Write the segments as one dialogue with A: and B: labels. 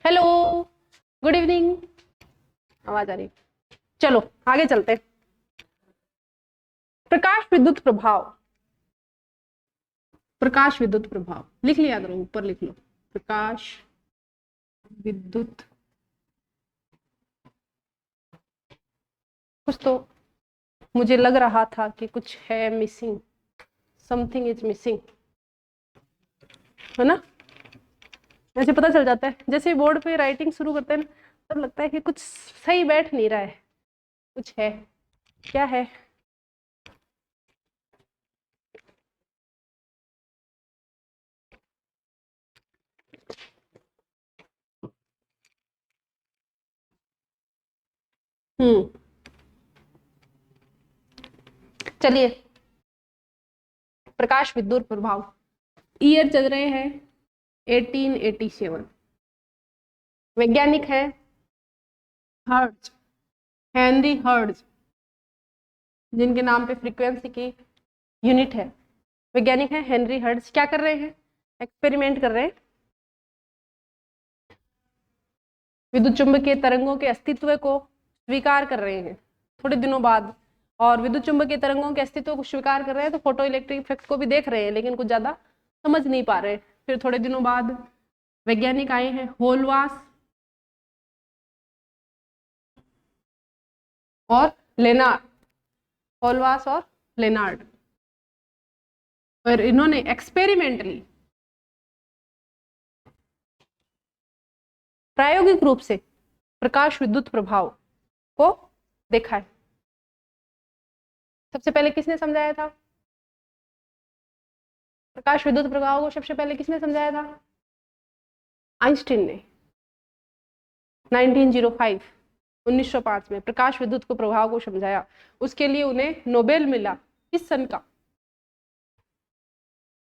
A: Hello, good evening. आवाज आ रही? चलो आगे चलते हैं। प्रकाश विद्युत प्रभाव। प्रकाश विद्युत प्रभाव लिख लिया करो, ऊपर लिख लो। प्रकाश विद्युत, कुछ तो मुझे लग रहा था कि कुछ है मिसिंग, समथिंग इज मिसिंग, है ना? ऐसे पता चल जाता है, जैसे बोर्ड पे राइटिंग शुरू करते हैं ना, तब लगता है कि कुछ सही बैठ नहीं रहा है, कुछ है। क्या है? चलिए, प्रकाश विद्युत प्रभाव। ईयर चल रहे हैं 1887। वैज्ञानिक है हर्ट्ज, हेनरी हर्ट्ज, जिनके नाम पे फ्रीक्वेंसी की यूनिट है। वैज्ञानिक है हेनरी हर्ट्ज। क्या कर रहे हैं? एक्सपेरिमेंट कर रहे हैं। विद्युत चुंबकीय तरंगों के अस्तित्व को स्वीकार कर रहे हैं थोड़े दिनों बाद, और विद्युत चुंबकीय तरंगों के अस्तित्व को स्वीकार कर रहे हैं तो फोटो इलेक्ट्रिक इफेक्ट को भी देख रहे हैं, लेकिन कुछ ज्यादा समझ नहीं पा रहे। फिर थोड़े दिनों बाद वैज्ञानिक आए हैं होलवास और लेनार्ड। होलवास और लेनार्ड, और इन्होंने एक्सपेरिमेंटली, प्रायोगिक रूप से प्रकाश विद्युत प्रभाव को देखा है। सबसे पहले किसने समझाया था प्रकाश विद्युत प्रभाव को? सबसे पहले किसने समझाया था? आइंस्टीन ने 1905 1905 में प्रकाश विद्युत को प्रभाव को समझाया। उसके लिए उन्हें नोबेल मिला। किस सन का?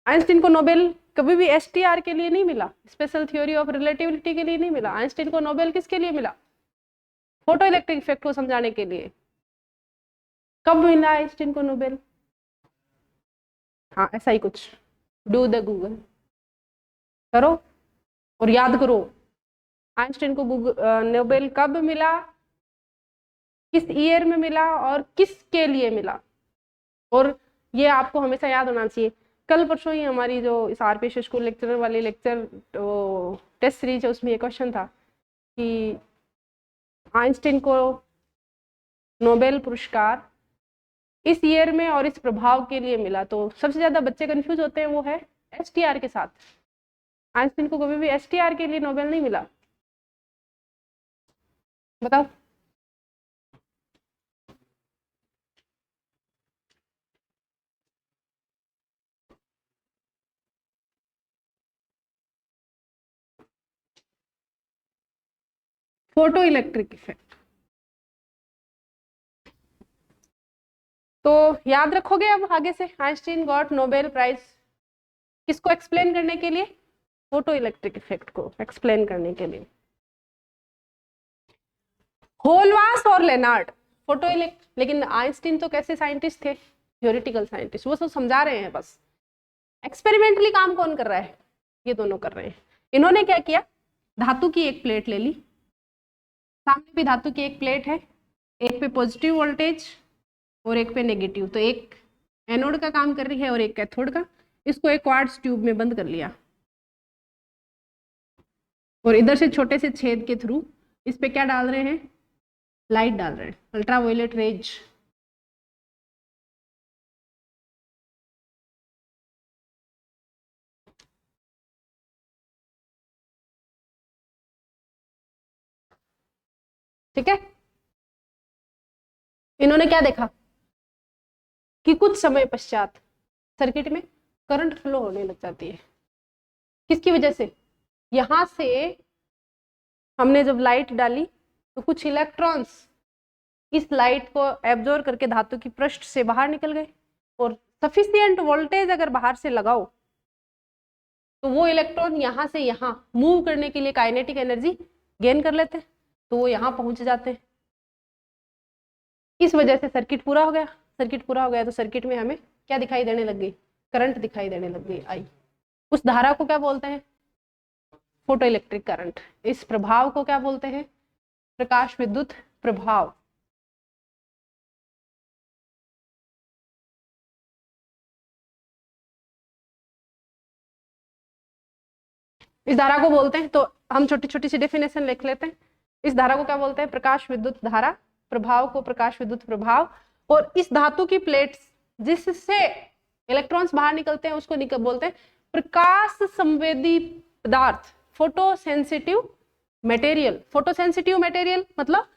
A: आइंस्टीन को नोबेल कभी भी एसटीआर के लिए नहीं मिला, स्पेशल थ्योरी ऑफ रिलेटिविटी के लिए नहीं मिला। आइंस्टीन को नोबेल किसके लिए मिला? फोटो इलेक्ट्रिक इफेक्ट को समझाने के लिए। कब मिला आइंस्टीन को नोबेल? हाँ, ऐसा ही कुछ। डू द गूगल करो और याद करो आइंस्टीन को नोबेल कब मिला, किस ईयर में मिला और किसके लिए मिला। और ये आपको हमेशा याद होना चाहिए। कल परसों ही हमारी जो इस आरपीएस स्कूल लेक्चरर वाली लेक्चर टेस्ट सीरीज है, उसमें ये क्वेश्चन था कि आइंस्टीन को नोबेल पुरस्कार इस ईयर में और इस प्रभाव के लिए मिला। तो सबसे ज्यादा बच्चे कंफ्यूज होते हैं वो है एसटीआर के साथ। आइंस्टीन को कभी भी एसटीआर के लिए नोबेल नहीं मिला। बताओ। Photo electric effect. तो याद रखोगे अब आगे से, आइंस्टीन गॉट नोबेल प्राइज किसको एक्सप्लेन करने के लिए? फोटो इलेक्ट्रिक इफेक्ट को एक्सप्लेन करने के लिए। होलवास और लेनार्ड फोटो इलेक्ट्रिक। लेकिन आइंस्टीन तो कैसे साइंटिस्ट थे? Theoretical scientist. वो सब समझा रहे हैं बस। एक्सपेरिमेंटली काम कौन कर रहा है? ये दोनों कर रहे हैं। इन्होंने क्या किया? धातु की एक प्लेट ले ली, सामने भी धातु की एक प्लेट है, एक पे पॉजिटिव वोल्टेज और एक पे नेगेटिव। तो एक एनोड का काम कर रही है और एक कैथोड का। इसको एक क्वार्ट्ज ट्यूब में बंद कर लिया और इधर से छोटे से छेद के थ्रू इस पे क्या डाल रहे हैं? लाइट डाल रहे हैं, अल्ट्रावायलेट रेज। ठीक है। इन्होंने क्या देखा कि कुछ समय पश्चात सर्किट में करंट फ्लो होने लग जाती है। किसकी वजह से? यहां से हमने जब लाइट डाली तो कुछ इलेक्ट्रॉन्स इस लाइट को एब्जॉर्ब करके धातु की पृष्ठ से बाहर निकल गए, और सफिशिएंट वोल्टेज अगर बाहर से लगाओ तो वो इलेक्ट्रॉन यहां से यहां मूव करने के लिए काइनेटिक एनर्जी गेन कर लेते हैं, तो वो यहां पहुंच जाते हैं। इस वजह से सर्किट पूरा हो गया। सर्किट पूरा हो गया तो सर्किट में हमें क्या दिखाई देने लग गई? करंट दिखाई देने लग गई, आई। उस धारा को क्या बोलते हैं? Photo electric current. इस प्रभाव को क्या बोलते हैं? प्रकाश विद्युत प्रभाव। इस धारा को बोलते हैं, तो हम छोटी छोटी सी डेफिनेशन लिख लेते हैं। इस धारा को क्या बोलते हैं? प्रकाश विद्युत धारा। प्रभाव को प्रकाश विद्युत प्रभाव। और इस धातु की प्लेट्स जिससे इलेक्ट्रॉन्स बाहर निकलते हैं उसको बोलते हैं प्रकाश संवेदी पदार्थ, photo sensitive material. Photo sensitive material मतलब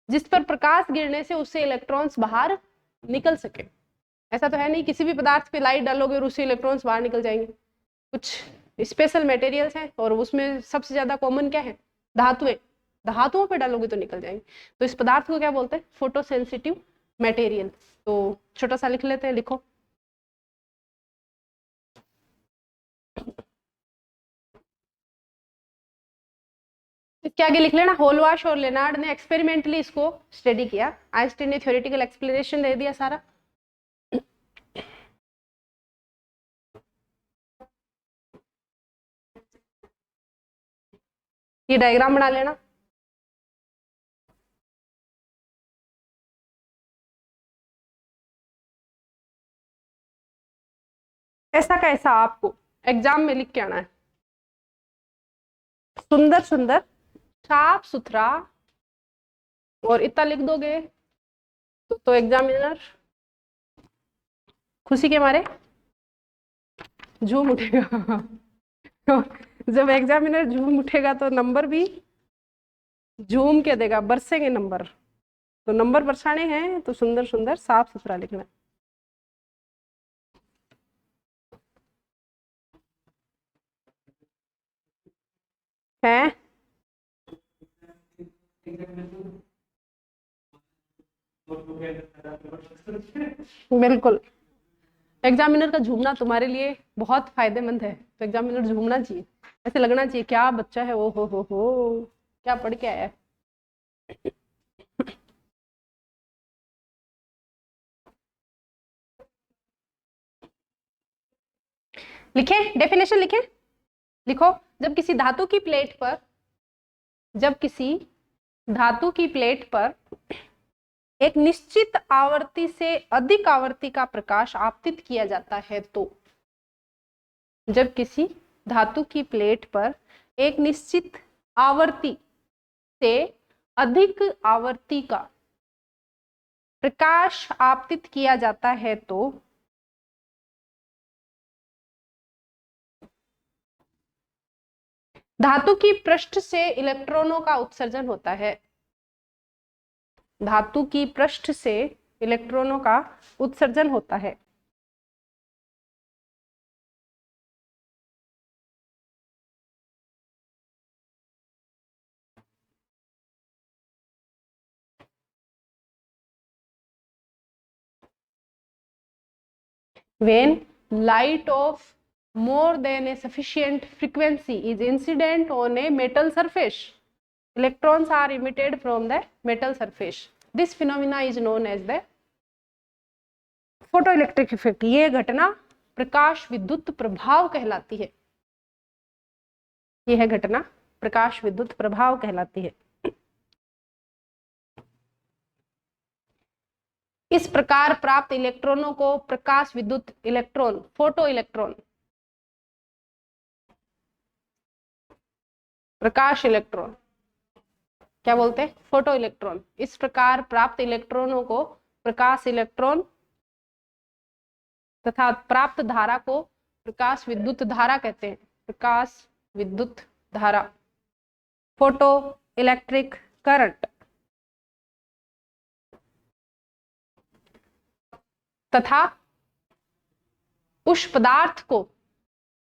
A: जिस पर प्रकाश गिरने से उससे इलेक्ट्रॉन्स बाहर निकल सके। ऐसा तो है नहीं किसी भी पदार्थ पे लाइट डालोगे और उससे इलेक्ट्रॉन्स बाहर निकल जाएंगे। कुछ स्पेशल मटेरियल्स हैं और उसमें सबसे ज्यादा कॉमन क्या है? धातुएं। धातुओं पे डालोगे तो निकल जाएंगे। तो इस पदार्थ को क्या बोलते हैं? Photo sensitive material. तो छोटा सा लिख लेते हैं, लिखो। इसके आगे लिख लेना, होलवाश और लेनार्ड ने एक्सपेरिमेंटली इसको स्टडी किया, आइंस्टीन ने थ्योरेटिकल एक्सप्लेनेशन दे दिया सारा। ये डायग्राम बना लेना। ऐसा का ऐसा आपको एग्जाम में लिख के आना है, सुंदर सुंदर साफ सुथरा। और इतना लिख दोगे तो एग्जामिनर खुशी के मारे झूम उठेगा। जब एग्जामिनर झूम उठेगा तो नंबर भी झूम के देगा, बरसेंगे नंबर। तो नंबर बरसाने हैं तो सुंदर सुंदर साफ सुथरा लिखना है। बिल्कुल, एग्जामिनर का झूमना तुम्हारे लिए बहुत फायदेमंद है। तो एग्जामिनर झूमना चाहिए, ऐसे लगना चाहिए क्या बच्चा है, ओ हो क्या पढ़ के आया है। लिखे, डेफिनेशन लिखे, लिखो। जब किसी धातु की प्लेट पर, जब किसी धातु की प्लेट पर एक निश्चित आवर्ती से अधिक आवर्ती का प्रकाश आपतित किया जाता है तो, जब किसी धातु की प्लेट पर एक निश्चित आवर्ती से अधिक आवर्ती का प्रकाश आपतित किया जाता है तो धातु की पृष्ठ से इलेक्ट्रॉनों का उत्सर्जन होता है। धातु की पृष्ठ से इलेक्ट्रॉनों का उत्सर्जन होता है। When light of more than a sufficient frequency is incident on a metal surface, electrons are emitted from the metal surface. This phenomena is known as the photoelectric effect. ये घटना प्रकाश विद्युत प्रभाव कहलाती है। यह घटना प्रकाश विद्युत प्रभाव कहलाती है। इस प्रकार प्राप्त इलेक्ट्रॉनों को प्रकाश विद्युत इलेक्ट्रॉन, फोटो इलेक्ट्रॉन, प्रकाश इलेक्ट्रॉन क्या बोलते हैं? Photo electron. इस प्रकार प्राप्त इलेक्ट्रॉनों को प्रकाश इलेक्ट्रॉन तथा प्राप्त धारा को प्रकाश विद्युत धारा कहते हैं। प्रकाश विद्युत धारा, फोटो इलेक्ट्रिक करंट। तथा उस पदार्थ को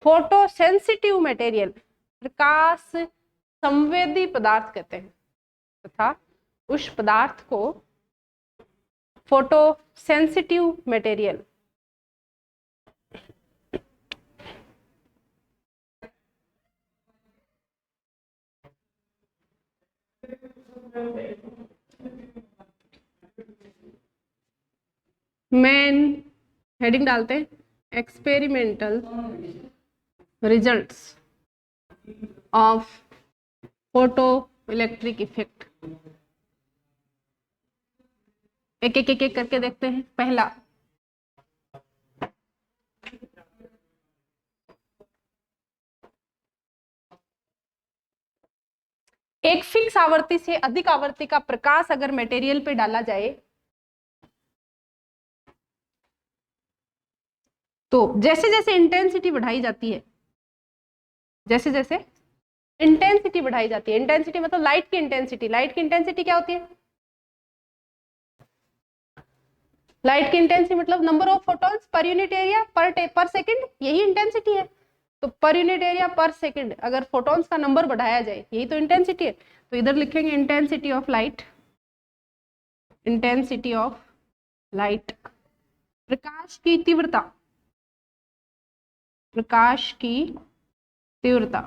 A: फोटो सेंसिटिव मटेरियल, प्रकाश संवेदी पदार्थ कहते हैं। तथा उस पदार्थ को photo sensitive material, main heading डालते हैं experimental results of photo electric effect. एक एक एक एक करके देखते हैं। पहला, एक फिक्स आवर्ती से अधिक आवर्ती का प्रकाश अगर मटेरियल पे डाला जाए तो जैसे जैसे इंटेंसिटी बढ़ाई जाती है, जैसे जैसे इंटेंसिटी बढ़ाई जाती है, इंटेंसिटी मतलब लाइट की इंटेंसिटी, लाइट की इंटेंसिटी क्या होती है? लाइट की इंटेंसिटी मतलब number of photons per unit area per second, यही इंटेंसिटी है। तो per unit area per second अगर फोटॉन्स का नंबर बढ़ाया जाए, यही तो इंटेंसिटी है। तो इधर लिखेंगे intensity of light, intensity of light. प्रकाश की तीव्रता, प्रकाश की तीव्रता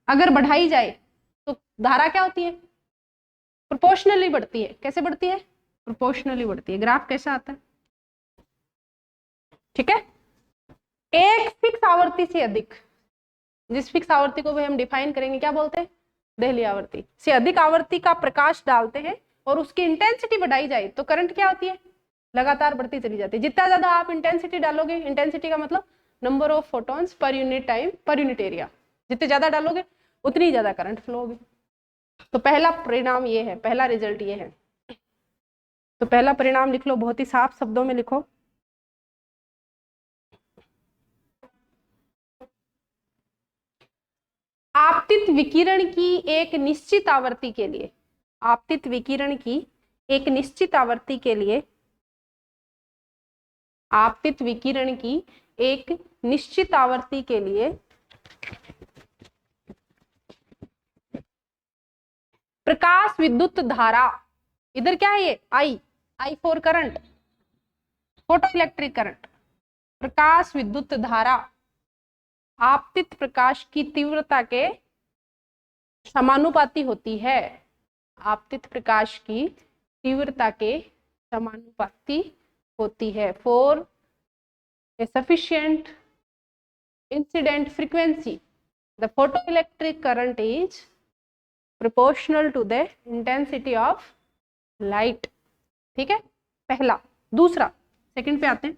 A: अगर बढ़ाई जाए तो धारा क्या होती है? प्रोपोर्शनली बढ़ती है। कैसे बढ़ती है? प्रोपोर्शनली बढ़ती है। ग्राफ कैसा आता है? ठीक है। एक फिक्स आवर्ती से अधिक, जिस फिक्स आवर्ती को भी हम डिफाइन करेंगे क्या बोलते हैं? देहली आवर्ती से अधिक आवर्ती का प्रकाश डालते हैं और उसकी इंटेंसिटी बढ़ाई जाए तो करंट क्या होती है? लगातार बढ़ती चली जाती है। जितना ज्यादा आप इंटेंसिटी डालोगे, इंटेंसिटी का मतलब number of photons per unit time पर यूनिट एरिया, जितने ज्यादा डालोगे उतनी ज्यादा करंट फ्लो होगी। तो पहला परिणाम ये है, पहला रिजल्ट ये है। तो पहला परिणाम लिख लो, बहुत ही साफ शब्दों में लिखो। आपतित विकिरण की एक निश्चित आवृत्ति के लिए, आपतित विकिरण की एक निश्चित आवृत्ति के लिए, आपतित विकिरण की एक निश्चित आवृत्ति के लिए प्रकाश विद्युत धारा, इधर क्या है ये? I for current, photo electric current. प्रकाश विद्युत धारा आपतित प्रकाश की तीव्रता के समानुपाती होती है, आपतित प्रकाश की तीव्रता के समानुपाती होती है। For a sufficient incident frequency the photoelectric current is proportional to the intensity of light। ठीक है, पहला। दूसरा, सेकंड पे आते हैं।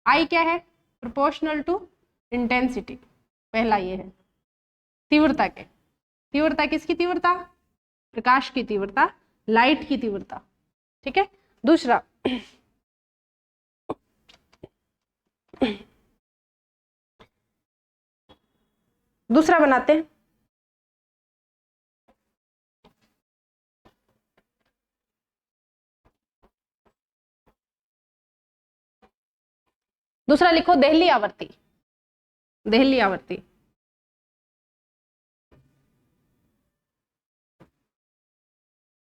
A: आई क्या है? Proportional to intensity. पहला ये है तीव्रता के, तीव्रता किसकी तीव्रता? प्रकाश की तीव्रता, लाइट की तीव्रता। ठीक है। दूसरा, दूसरा बनाते हैं। दूसरा लिखो देहली आवर्ती, देहली आवर्ती।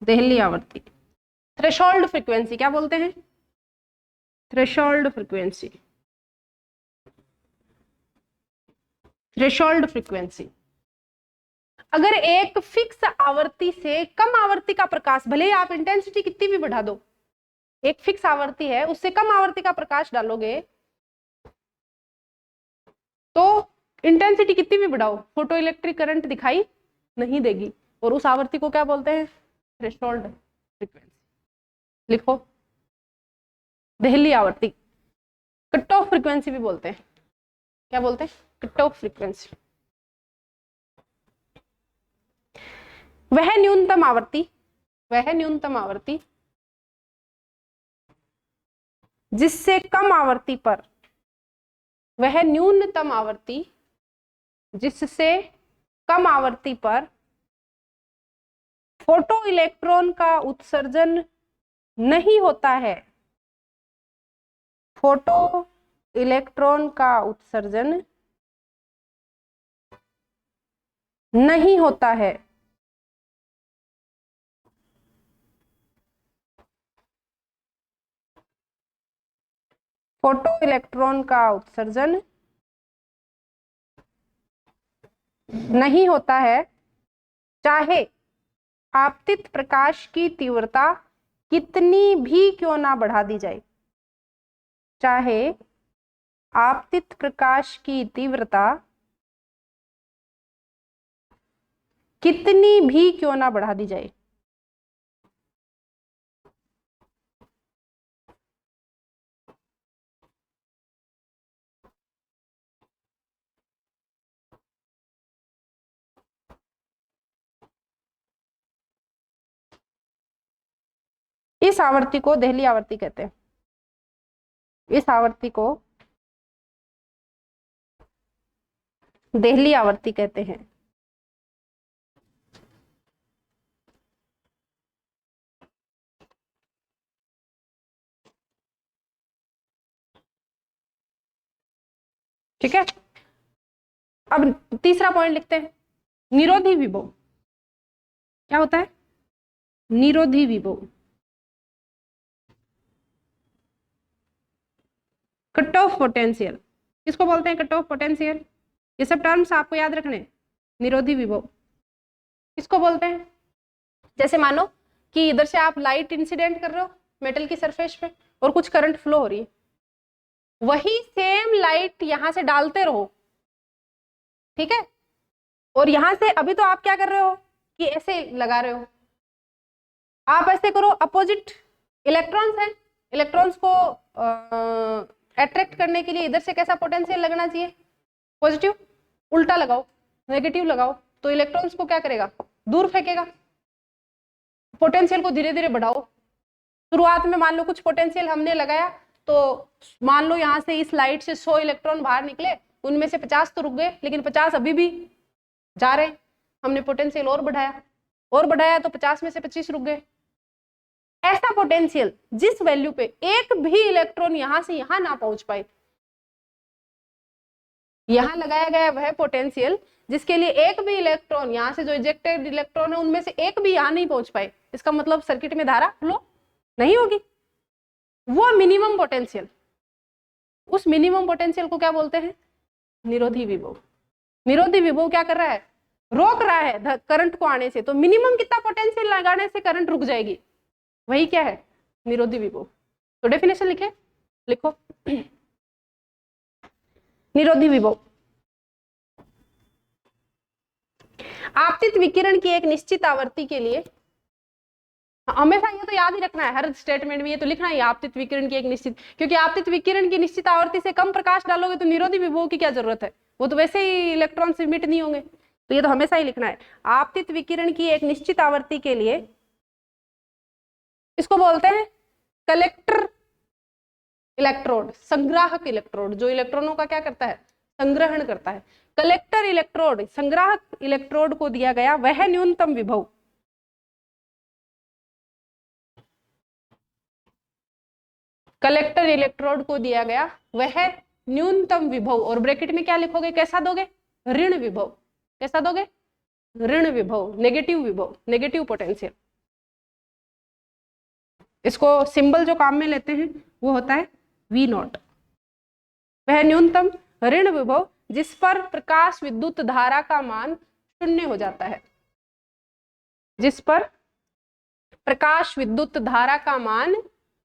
A: देहली आवर्ती। थ्रेशोल्ड फ्रीक्वेंसी क्या बोलते हैं? Threshold frequency, threshold frequency. अगर एक फिक्स आवर्ती से कम आवर्ती का प्रकाश, भले ही आप इंटेंसिटी कितनी भी बढ़ा दो, एक फिक्स आवर्ती है उससे कम आवर्ती का प्रकाश डालोगे तो इंटेंसिटी कितनी भी बढ़ाओ फोटो इलेक्ट्रिक करंट दिखाई नहीं देगी, और उस आवर्ती को क्या बोलते हैं? Threshold frequency. लिखो देहली आवर्ती। कट ऑफ फ्रीक्वेंसी भी बोलते हैं। क्या बोलते हैं? Cut off frequency. वह न्यूनतम आवर्ती, वह न्यूनतम आवर्ती जिससे कम आवर्ती पर, वह न्यूनतम आवर्ती जिससे कम आवर्ती पर फोटो इलेक्ट्रॉन का उत्सर्जन नहीं होता है, फोटो इलेक्ट्रॉन का उत्सर्जन नहीं होता है, फोटो इलेक्ट्रॉन का उत्सर्जन नहीं होता है, चाहे आपतित प्रकाश की तीव्रता कितनी भी क्यों ना बढ़ा दी जाए, चाहे आपतित प्रकाश की तीव्रता कितनी भी क्यों ना बढ़ा दी जाए, इस आवृत्ति को देहली आवृत्ति कहते हैं। इस आवृत्ति को देहली आवृत्ति कहते हैं। ठीक है, अब तीसरा पॉइंट लिखते हैं, निरोधी विभव। क्या होता है? निरोधी विभव। कट ऑफ पोटेंशियल किसको बोलते हैं? Cut off potential. ये सब टर्म्स आपको याद रखने। निरोधी विभव किसको बोलते हैं? जैसे मानो कि इधर से आप लाइट इंसिडेंट कर रहे हो मेटल की सरफेस पे और कुछ करंट फ्लो हो रही है, वही सेम लाइट यहां से डालते रहो, ठीक है, और यहां से अभी तो आप क्या कर रहे हो कि ऐसे लगा रहे हो, आप ऐसे करो, अपोजिट इलेक्ट्रॉन्स हैं, इलेक्ट्रॉन्स को अट्रैक्ट करने के लिए इधर से कैसा पोटेंशियल लगना चाहिए? पॉजिटिव। उल्टा लगाओ, नेगेटिव लगाओ, तो इलेक्ट्रॉन्स को क्या करेगा? दूर फेंकेगा। पोटेंशियल को धीरे धीरे बढ़ाओ। शुरुआत में मान लो कुछ पोटेंशियल हमने लगाया, तो मान लो यहाँ से इस लाइट से 100 इलेक्ट्रॉन बाहर निकले, उनमें से 50 तो रुक गए, लेकिन 50 अभी भी जा रहे हैं। हमने पोटेंशियल और बढ़ाया तो 50 में से 25 रुक गए। ऐसा पोटेंशियल जिस वैल्यू पे एक भी इलेक्ट्रॉन यहां से यहां ना पहुंच पाए, यहां लगाया गया वह पोटेंशियल जिसके लिए एक भी इलेक्ट्रॉन यहां से जो इजेक्टेड इलेक्ट्रॉन है उनमें से एक भी यहां नहीं पहुंच पाए, इसका मतलब सर्किट में धारा फ्लो नहीं होगी। वो मिनिमम पोटेंशियल, उस मिनिमम पोटेंशियल को क्या बोलते हैं? निरोधी विभव। निरोधी विभव क्या कर रहा है? रोक रहा है करंट को आने से। तो मिनिमम कितना पोटेंशियल लगाने से करंट रुक जाएगी, वही क्या है? निरोधी विभव। तो डेफिनेशन लिखो निरोधी विभव, आपतित विकिरण की एक निश्चित आवृत्ति के लिए, हमेशा ये तो याद ही रखना है, हर स्टेटमेंट में ये तो लिखना है आपतित विकिरण की एक निश्चित, क्योंकि आपतित विकिरण की निश्चित आवृत्ति से कम प्रकाश डालोगे तो निरोधी विभव की क्या जरूरत है, वो तो वैसे ही इलेक्ट्रॉन से इमिट नहीं होंगे। तो ये तो हमेशा ही लिखना है, आपतित विकिरण की एक निश्चित आवृत्ति के लिए, इसको बोलते हैं कलेक्टर इलेक्ट्रोड, संग्राहक इलेक्ट्रोड, जो इलेक्ट्रॉनों का क्या करता है? संग्रहण करता है। कलेक्टर इलेक्ट्रोड, संग्राहक इलेक्ट्रोड को दिया गया वह न्यूनतम विभव, कलेक्टर इलेक्ट्रोड को दिया गया वह न्यूनतम विभव, और ब्रैकेट में क्या लिखोगे? कैसा दोगे? ऋण विभव। कैसा दोगे? ऋण विभव, नेगेटिव विभव, नेगेटिव पोटेंशियल। इसको सिंबल जो काम में लेते हैं वो होता है V0। वह न्यूनतम ऋण विभव जिस पर प्रकाश विद्युत धारा का मान 0 हो जाता है, जिस पर प्रकाश विद्युत धारा का मान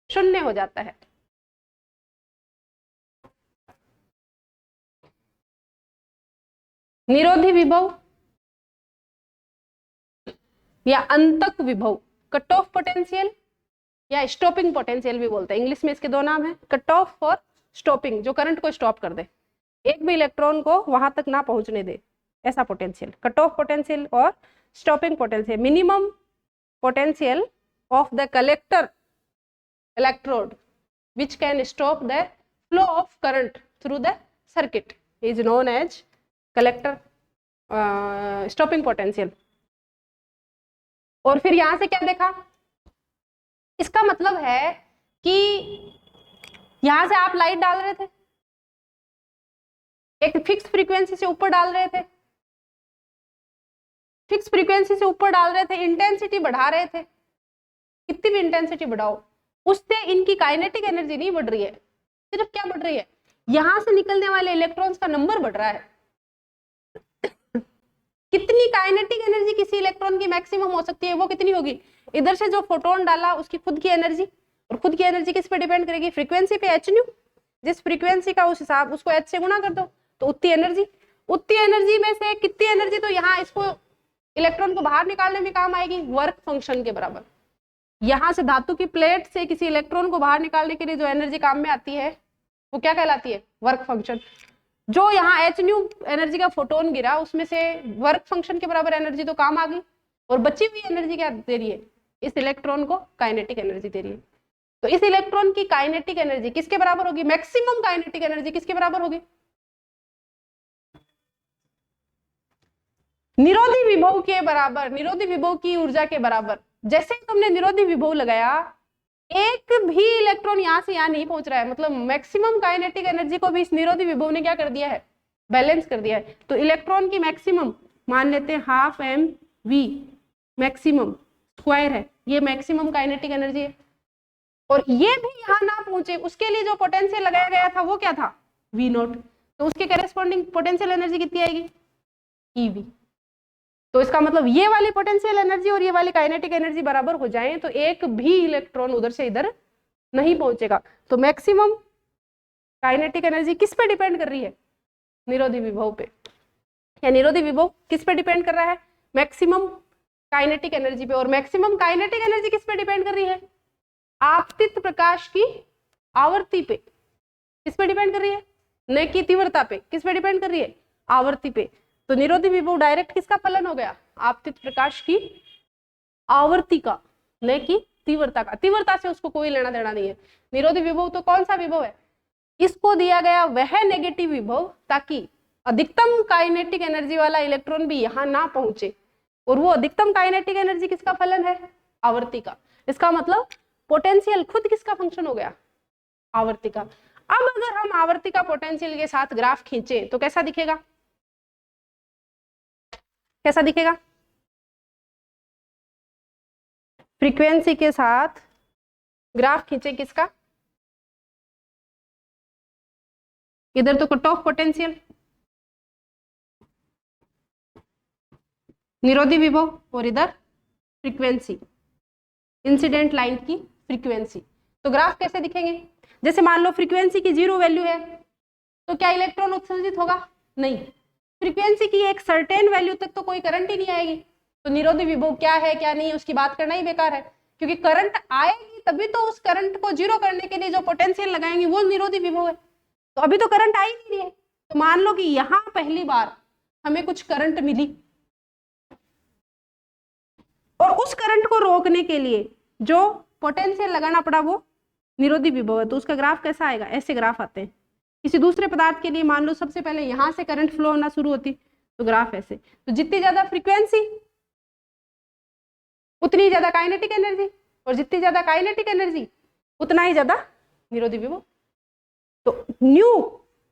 A: 0 हो जाता है। निरोधी विभव या अंतक विभव, कट ऑफ पोटेंशियल या स्टॉपिंग पोटेंशियल भी बोलते हैं। इंग्लिश में इसके दो नाम है, कट ऑफ और स्टॉपिंग, जो करंट को स्टॉप कर दे, एक भी इलेक्ट्रॉन को वहां तक ना पहुंचने दे, ऐसा पोटेंशियल। कट ऑफ पोटेंशियल और stopping potential. Minimum potential of the collector electrode which can stop the flow of current through the circuit is known as collector stopping potential। और फिर यहां से क्या देखा? इसका मतलब है कि यहां से आप लाइट डाल रहे थे, एक फिक्स फ्रीक्वेंसी से ऊपर डाल रहे थे, फिक्स फ्रीक्वेंसी से ऊपर डाल रहे थे, इंटेंसिटी बढ़ा रहे थे, कितनी भी इंटेंसिटी बढ़ाओ उससे इनकी काइनेटिक एनर्जी नहीं बढ़ रही है, सिर्फ क्या बढ़ रही है? यहां से निकलने वाले इलेक्ट्रॉन्स का नंबर बढ़ रहा है। कितनी काइनेटिक एनर्जी किसी इलेक्ट्रॉन की मैक्सिमम हो सकती है, वो कितनी होगी? इधर से जो फोटोन डाला उसकी खुद की एनर्जी, और खुद की एनर्जी किस पे डिपेंड करेगी? फ्रीक्वेंसी पे, h न्यू। जिस फ्रीक्वेंसी का उस हिसाब, उसको h से गुणा कर दो तो उतनी एनर्जी। उतनी एनर्जी में से कितनी एनर्जी तो यहाँ इसको इलेक्ट्रॉन को बाहर निकालने में काम आएगी, वर्क फंक्शन के बराबर। यहां से धातु की प्लेट से किसी इलेक्ट्रॉन को बाहर निकालने के लिए जो एनर्जी काम में आती है वो क्या कहलाती है, वर्क फंक्शन। जो यहाँ एच न्यू एनर्जी का फोटोन गिरा उसमें से वर्क फंक्शन के बराबर एनर्जी तो काम आ गई, और बची हुई एनर्जी क्या दे रही है, इस इलेक्ट्रॉन को काइनेटिक एनर्जी दे रही है। तो इस इलेक्ट्रॉन की काइनेटिक एनर्जी किसके बराबर होगी, मैक्सिमम काइनेटिक एनर्जी किसके बराबर होगी, निरोधी विभव के बराबर, निरोधी विभव की ऊर्जा के बराबर। जैसे ही तुमने निरोधी विभव लगाया, एक भी इलेक्ट्रॉन यहां से यहां नहीं पहुंच रहा है, मतलब मैक्सिमम काइनेटिक एनर्जी को भी इस निरोधी विभव ने क्या कर दिया है, बैलेंस कर दिया है। तो इलेक्ट्रॉन की मैक्सिमम मान लेते हैं half m v maximum square है, ये मैक्सिमम काइनेटिक एनर्जी है। और ये भी यहां ना पहुंचे उसके लिए जो पोटेंशियल लगाया गया था वो क्या था, वी नॉट। तो उसके करेस्पॉन्डिंग पोटेंशियल एनर्जी कितनी आएगी, ईवी। तो इसका मतलब ये वाली पोटेंशियल एनर्जी और ये वाली काइनेटिक एनर्जी बराबर हो जाएं तो एक भी इलेक्ट्रॉन उधर से इधर नहीं पहुंचेगा। तो मैक्सिमम काइनेटिक एनर्जी किस पे डिपेंड कर रही है, निरोधी विभव पे। या निरोधी विभव किस पे डिपेंड कर रहा है, मैक्सिमम काइनेटिक एनर्जी पे। और मैक्सिमम काइनेटिक एनर्जी किस पे डिपेंड कर रही है, आपतित प्रकाश की आवर्ती पे। किस पे डिपेंड कर रही है, न कि तीव्रता पे, किस पे डिपेंड कर रही है, आवर्ती पे। तो निरोधी विभव डायरेक्ट किसका फलन हो गया, आपतित प्रकाश की आवर्ती का, न कि तीव्रता का। तीव्रता से उसको कोई लेना देना नहीं है। निरोधी विभव तो कौन सा विभव है, इसको दिया गया वह नेगेटिव विभव ताकि अधिकतम काइनेटिक एनर्जी वाला इलेक्ट्रॉन भी यहां ना पहुंचे। और वो अधिकतम काइनेटिक एनर्जी किसका फलन है, आवर्ती का। इसका मतलब पोटेंशियल खुद किसका फंक्शन हो गया, आवर्ती का। अब अगर हम आवर्ती का पोटेंशियल के साथ ग्राफ खींचे तो कैसा दिखेगा, कैसा दिखेगा, फ्रीक्वेंसी के साथ ग्राफ खींचे किसका, इधर तो कट ऑफ पोटेंशियल निरोधी विभव और इधर फ्रीक्वेंसी, इंसिडेंट लाइन की फ्रीक्वेंसी। तो ग्राफ कैसे दिखेंगे, जैसे मान लो फ्रीक्वेंसी की 0 वैल्यू है तो क्या इलेक्ट्रॉन उत्सर्जित होगा, नहीं। फ्रीक्वेंसी की एक सर्टेन वैल्यू तक तो कोई करंट ही नहीं आएगी। तो निरोधी विभव क्या है क्या नहीं उसकी बात करना ही बेकार है, क्योंकि करंट आएगी तभी तो उस करंट को जीरो करने के लिए जो पोटेंशियल लगाएंगे वो निरोधी विभव है। तो अभी तो करंट आई नहीं है। तो मान लो कि यहां पहली बार हमें कुछ करंट मिली और उस करंट को रोकने के लिए जो पोटेंशियल लगाना पड़ा वो निरोधी विभव है। तो उसका ग्राफ कैसा आएगा, ऐसे ग्राफ आते हैं। किसी दूसरे पदार्थ के लिए मान लो सबसे पहले यहां से करंट फ्लो होना शुरू होती तो ग्राफ ऐसे। तो जितनी ज्यादा फ्रीक्वेंसी उतनी ज्यादा काइनेटिक एनर्जी, और जितनी ज्यादा काइनेटिक एनर्जी उतना ही ज्यादा निरोधी विभव। तो न्यू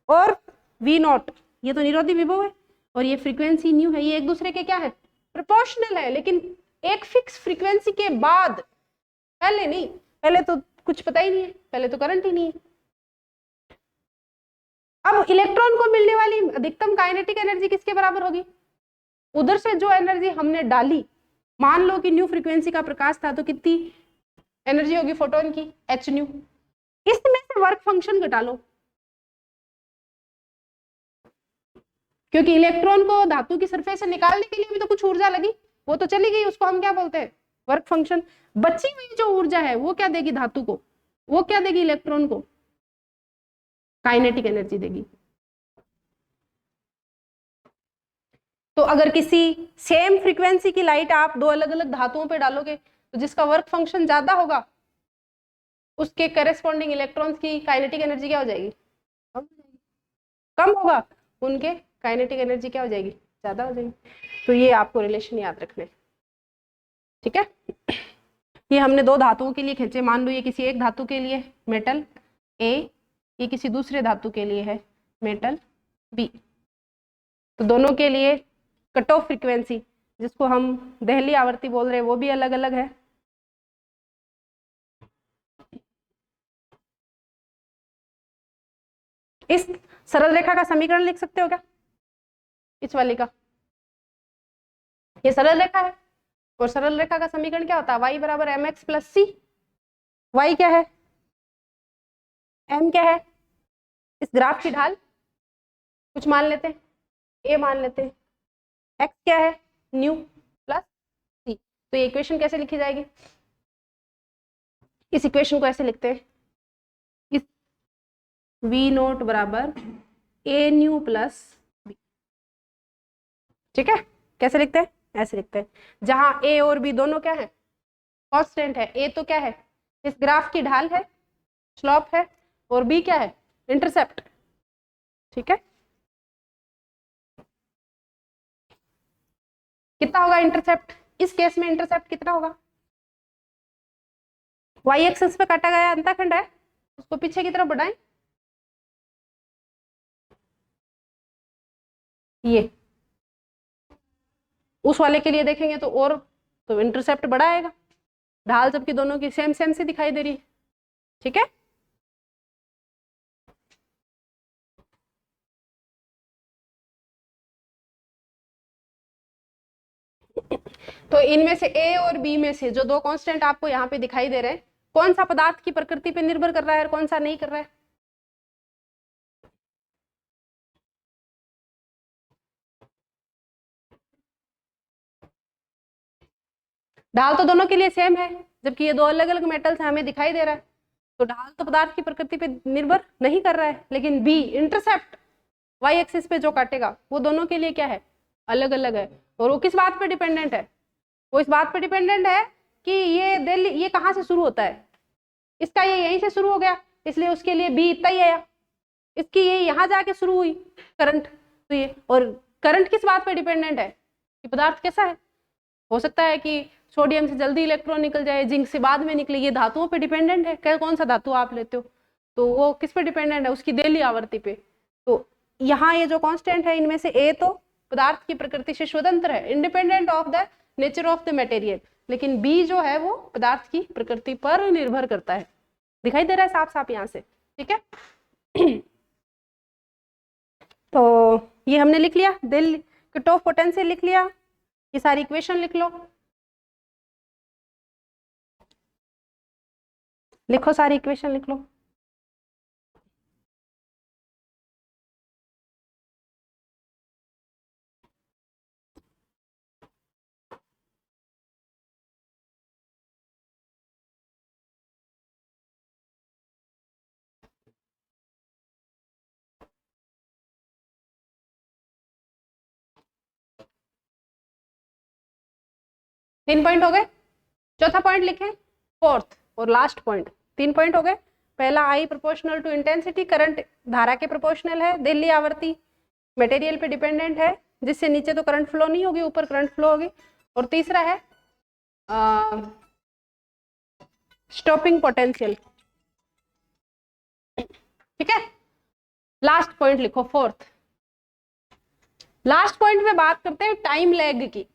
A: और वी नॉट ये तो निरोधी विभव है और ये फ्रीक्वेंसी न्यू है, ये एक दूसरे के क्या है, प्रोपोर्शनल है। लेकिन एक फिक्स फ्रीक्वेंसी के बाद, पहले नहीं, पहले तो कुछ पता ही नहीं है, पहले तो करंट ही नहीं है। अब इलेक्ट्रॉन को मिलने वाली अधिकतम काइनेटिक एनर्जी किसके बराबर होगी, उधर से जो एनर्जी हमने डाली। मान लो कि न्यू फ्रीक्वेंसी का प्रकाश था तो कितनी एनर्जी होगी फोटोन की, एच न्यू। इसमें से वर्क फंक्शन घटा लो, क्योंकि इलेक्ट्रॉन को धातु की सरफेस से निकालने के लिए भी तो कुछ ऊर्जा लगी, वो तो चली गई, उसको हम क्या बोलते हैं, वर्क फंक्शन। बची हुई जो ऊर्जा है वो क्या देगी धातु को, वो क्या देगी इलेक्ट्रॉन को, काइनेटिक एनर्जी देगी। तो अगर किसी सेम फ्रीक्वेंसी की लाइट आप दो अलग अलग धातुओं पे डालोगे तो जिसका वर्क फंक्शन ज्यादा होगा उसके करेस्पॉन्डिंग इलेक्ट्रॉन्स की काइनेटिक एनर्जी क्या हो जाएगी, कम होगा, उनके काइनेटिक एनर्जी क्या हो जाएगी, ज्यादा हो जाएगी। तो ये आपको रिलेशन याद रखने, ठीक है। ये हमने दो धातुओं के लिए खींचे। मान लो ये किसी एक धातु के लिए मेटल ए, ये किसी दूसरे धातु के लिए है मेटल बी। तो दोनों के लिए कट ऑफ फ्रीक्वेंसी जिसको हम दहली आवृत्ति बोल रहे हैं वो भी अलग अलग है। इस सरल रेखा का समीकरण लिख सकते हो क्या, इस वाली का, ये सरल रेखा है और सरल रेखा का समीकरण क्या होता है, y बराबर mx प्लस सी। y क्या है, m क्या है, इस ग्राफ की ढाल कुछ मान लेते हैं, a मान लेते हैं, x क्या है न्यू, तो ये इक्वेशन कैसे लिखी जाएगी? इस इक्वेशन को ऐसे लिखते हैं, इस V नोट बराबर ए न्यू प्लस बी। ठीक है, कैसे लिखते हैं? ऐसे लिखते हैं, जहां ए और बी दोनों क्या है? कांस्टेंट है। ए तो क्या है? इस ग्राफ की ढाल है, स्लोप है, और बी क्या है? इंटरसेप्ट। ठीक है, कितना होगा इंटरसेप्ट? इस केस में इंटरसेप्ट कितना होगा? वाई एक्सिस पे काटा गया अंतःखंड है, उसको पीछे की तरफ बढ़ाएं, ये उस वाले के लिए देखेंगे तो, और तो इंटरसेप्ट बड़ा आएगा, ढाल जबकि दोनों की सेम सेम से दिखाई दे रही है। ठीक है, तो इनमें से ए और बी में से जो दो कांस्टेंट आपको यहाँ पे दिखाई दे रहे हैं, कौन सा पदार्थ की प्रकृति पे निर्भर कर रहा है और कौन सा नहीं कर रहा है? ढाल तो दोनों के लिए सेम है, जबकि ये दो अलग अलग मेटल्स हमें दिखाई दे रहा है, तो ढाल तो पदार्थ की प्रकृति पे निर्भर नहीं कर रहा है, लेकिन बी इंटरसेप्ट वाई एक्सिस पे जो काटेगा वो दोनों के लिए क्या है? अलग अलग है। और वो किस बात पे डिपेंडेंट है? वो इस बात पे डिपेंडेंट है कि ये दिल्ली, ये कहाँ से शुरू होता है? इसका ये यहीं से शुरू हो गया, इसलिए उसके लिए बी इतना ही आया। इसकी ये यहाँ जाके शुरू हुई करंट, तो ये, और करंट किस बात पे डिपेंडेंट है? कि पदार्थ कैसा है। हो सकता है कि सोडियम से जल्दी इलेक्ट्रॉन निकल जाए, जिंक से बाद में निकले, ये धातुओं पे डिपेंडेंट है। क्या कौन सा धातु आप लेते हो, तो वो किस पे डिपेंडेंट है? उसकी देली आवृत्ति पे। तो यहाँ ये जो कांस्टेंट है, इनमें से ए तो पदार्थ की प्रकृति से स्वतंत्र है, independent of the nature of the material, लेकिन बी जो है वो पदार्थ की प्रकृति पर निर्भर करता है। दिखाई दे रहा है साफ साफ यहाँ से? ठीक है, तो ये हमने लिख लिया, दिल कट ऑफ पोटेंशियल लिख लिया, ये सारी इक्वेशन लिख लो, लिखो सारी इक्वेशन लिख लो। तीन पॉइंट हो गए, चौथा पॉइंट लिखें, फोर्थ और लास्ट पॉइंट। तीन पॉइंट हो गए, पहला I proportional to intensity, current धारा के प्रोपोर्शनल है, दिल्ली आवर्ती मटेरियल पे डिपेंडेंट है, जिससे नीचे तो करंट फ्लो नहीं होगी, ऊपर करंट फ्लो होगी। और तीसरा है स्टॉपिंग पोटेंशियल। ठीक है, लास्ट पॉइंट लिखो, फोर्थ। लास्ट पॉइंट में बात करते हैं टाइम लैग की।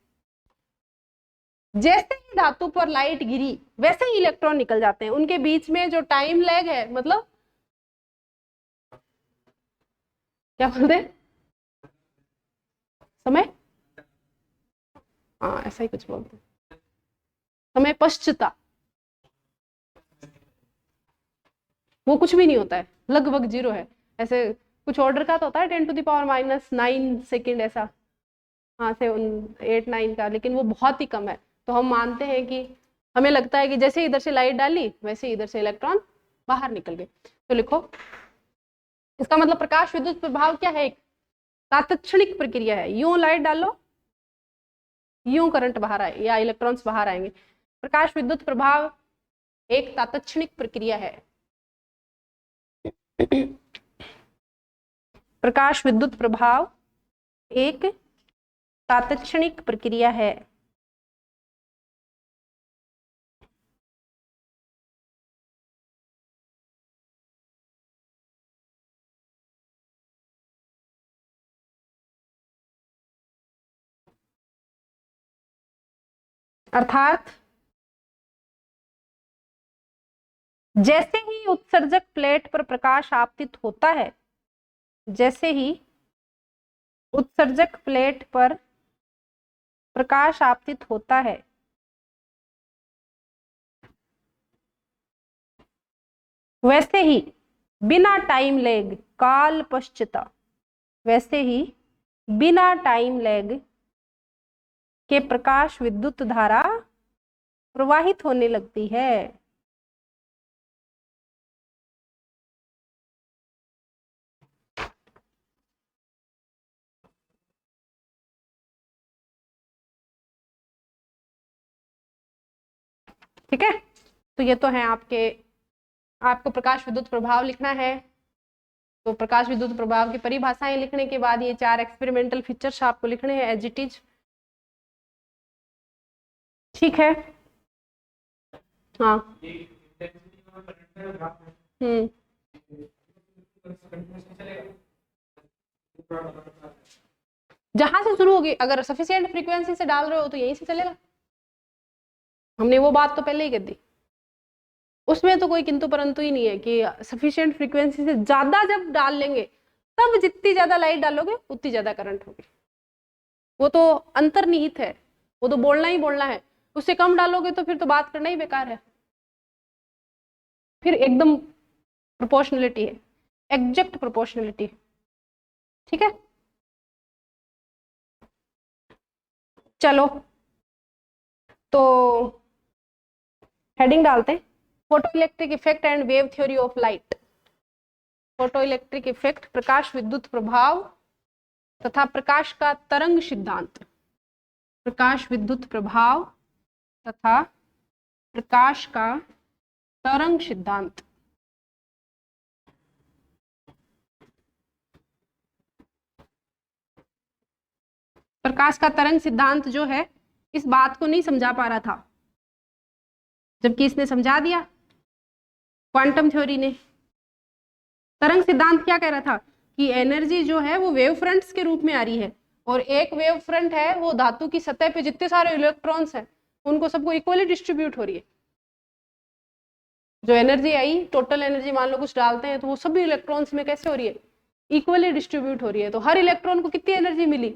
A: जैसे ही धातु पर लाइट गिरी वैसे ही इलेक्ट्रॉन निकल जाते हैं, उनके बीच में जो टाइम लैग है, मतलब क्या बोलते हैं, समय, हाँ ऐसा ही कुछ बोलते हैं, समय पश्चता, वो कुछ भी नहीं होता है, लगभग जीरो है। ऐसे कुछ ऑर्डर का तो होता है 10⁻⁹ सेकेंड ऐसा, हाँ से 8-9 का, लेकिन वो बहुत ही कम है। तो हम मानते हैं कि हमें लगता है कि जैसे इधर से लाइट डाली वैसे इधर से इलेक्ट्रॉन बाहर निकल गए। तो लिखो, इसका मतलब प्रकाश विद्युत प्रभाव क्या है? एक तात्क्षणिक प्रक्रिया है, यूं लाइट डालो यूं करंट बाहर आए या इलेक्ट्रॉन्स बाहर आएंगे। प्रकाश विद्युत प्रभाव एक तात्क्षणिक प्रक्रिया है। प्रकाश विद्युत प्रभाव एक तात्क्षणिक प्रक्रिया है। अर्थात जैसे ही उत्सर्जक प्लेट पर प्रकाश आपतित होता है, जैसे ही उत्सर्जक प्लेट पर प्रकाश आपतित होता है, वैसे ही बिना टाइम लैग काल पश्चता, वैसे ही बिना टाइम लैग के प्रकाश विद्युत धारा प्रवाहित होने लगती है। ठीक है, तो ये तो है आपको प्रकाश विद्युत प्रभाव लिखना है। तो प्रकाश विद्युत प्रभाव की परिभाषाएं लिखने के बाद ये 4 एक्सपेरिमेंटल फीचर्स आपको लिखने हैं एज इट इज। ठीक है, हाँ। जहां से शुरू होगी, अगर सफिशिएंट फ्रीक्वेंसी से डाल रहे हो तो यहीं से चलेगा। हमने वो बात तो पहले ही कर दी, उसमें तो कोई किंतु परंतु ही नहीं है कि सफिशिएंट फ्रीक्वेंसी से ज्यादा जब डाल लेंगे तब जितनी ज्यादा लाइट डालोगे उतनी ज्यादा करंट होगी। वो तो अंतर्निहित है, वो तो बोलना ही बोलना है। उससे कम डालोगे तो फिर तो बात करना ही बेकार है। फिर एकदम प्रोपोर्शनलिटी है, एग्जैक्ट प्रोपोर्शनलिटी। ठीक है, चलो तो हेडिंग डालते हैं, photo electric effect and wave theory of light. Photo electric effect, प्रकाश विद्युत प्रभाव तथा प्रकाश का तरंग सिद्धांत। प्रकाश विद्युत प्रभाव तथा प्रकाश का तरंग सिद्धांत। प्रकाश का तरंग सिद्धांत जो है इस बात को नहीं समझा पा रहा था, जबकि इसने समझा दिया क्वांटम थ्योरी ने। तरंग सिद्धांत क्या कह रहा था कि एनर्जी जो है वो वेव फ्रंट्स के रूप में आ रही है, और एक वेव फ्रंट है वो धातु की सतह पे जितने सारे इलेक्ट्रॉन्स हैं उनको सबको इक्वली डिस्ट्रीब्यूट हो रही है। जो एनर्जी आई, टोटल एनर्जी मान लो कुछ डालते हैं तो वो सभी इलेक्ट्रॉन्स में कैसे हो रही है, इक्वली डिस्ट्रीब्यूट हो रही है। तो हर इलेक्ट्रॉन को कितनी एनर्जी मिली,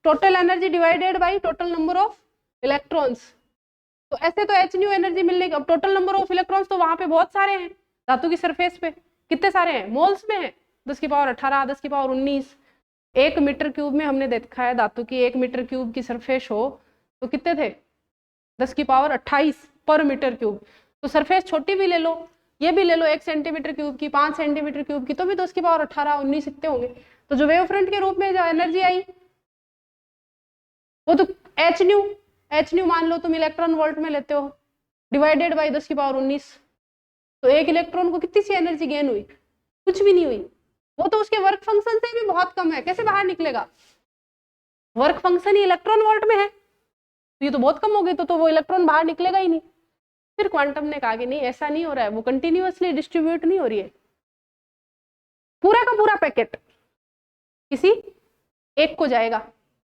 A: total energy divided by total number of electrons. तो ऐसे तो एच न्यू एनर्जी मिलने की। अब टोटल नंबर ऑफ इलेक्ट्रॉन्स तो वहां पे बहुत सारे हैं, धातु की सरफेस पे कितने सारे हैं, मोल्स में है, 10 की पावर 18, 10 की पावर 19। 1 मीटर क्यूब में हमने देखा है धातु की 1 मीटर क्यूब की सरफेस हो तो कितने थे, 10 की पावर 28 पर मीटर क्यूब। तो सरफेस छोटी भी ले लो, ये भी ले लो 1 सेंटीमीटर क्यूब की, 5 सेंटीमीटर क्यूब की, तो भी 10 की पावर 18, 19 इतने होंगे। तो जो वेव फ्रंट के रूप में जो एनर्जी आई वो तो एच न्यू मान लो तुम इलेक्ट्रॉन वोल्ट में लेते हो, डिवाइडेड बाई 10 की पावर 19। तो एक इलेक्ट्रॉन को कितनी सी एनर्जी गेन हुई, कुछ भी नहीं हुई। वो तो उसके वर्क फंक्शन से भी बहुत कम है, कैसे बाहर निकलेगा, वर्क फंक्शन ही इलेक्ट्रॉन वोल्ट में है, तो ये तो बहुत कम हो गई, तो वो इलेक्ट्रॉन बाहर निकलेगा ही नहीं। फिर क्वांटम ने कहा कि नहीं ऐसा नहीं हो रहा है, वो कंटिन्यूअसली डिस्ट्रीब्यूट नहीं हो रही है, पूरा का पूरा पैकेट किसी एक को जाएगा।